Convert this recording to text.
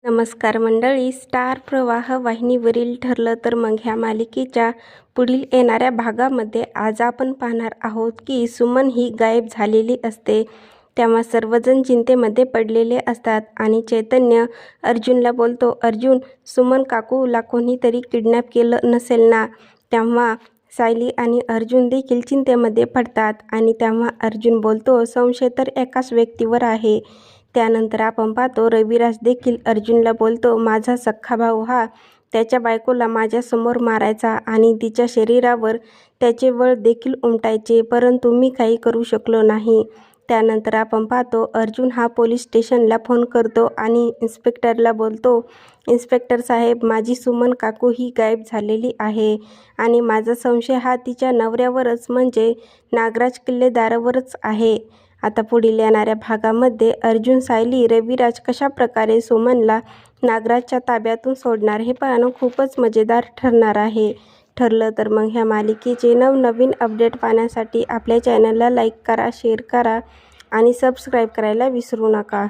नमस्कार मंडळी, स्टार प्रवाह वाहिनीवरील ठरलं तर मग ह्या मालिकेच्या पुढील येणाऱ्या भागामध्ये आज आपण पाहणार आहोत की सुमन ही गायब झालेली असते. तेव्हा सर्वजण चिंतेमध्ये पडलेले असतात आणि चैतन्य अर्जुनला बोलतो, अर्जुन, सुमन काकूला कोणीतरी किडनॅप केलं नसेल ना? तेव्हा सायली आणि अर्जुन देखील चिंतेमध्ये पडतात आणि तेव्हा अर्जुन बोलतो, संशय तर एकाच व्यक्तीवर आहे. त्यानंतर आपण पाहतो रविराज देखील अर्जुनला बोलतो, माझा सख्खा भाऊ हा त्याच्या बायकोला माझ्यासमोर मारायचा आणि तिच्या शरीरावर त्याचे वळ देखील उमटायचे, परंतु मी काही करू शकलो नाही. त्यानंतर आपण पाहतो अर्जुन हा पोलीस स्टेशनला फोन करतो आणि इन्स्पेक्टरला बोलतो, इन्स्पेक्टर साहेब, माझी सुमन काकू ही गायब झालेली आहे आणि माझा संशय हा तिच्या नवऱ्यावरच म्हणजे नागराज किल्लेदारावरच आहे. आता पुढील येणाऱ्या भागामध्ये अर्जुन, सायली, रविराज कशा प्रकारे सुमनला नागराजच्या ताब्यातून सोडणार हे पाहणं खूपच मजेदार ठरणार आहे. ठरलं तर मग ह्या मालिकेचे नवनवीन अपडेट पाहण्यासाठी आपल्या चॅनलला लाईक करा, शेअर करा आणि सबस्क्राईब करायला विसरू नका.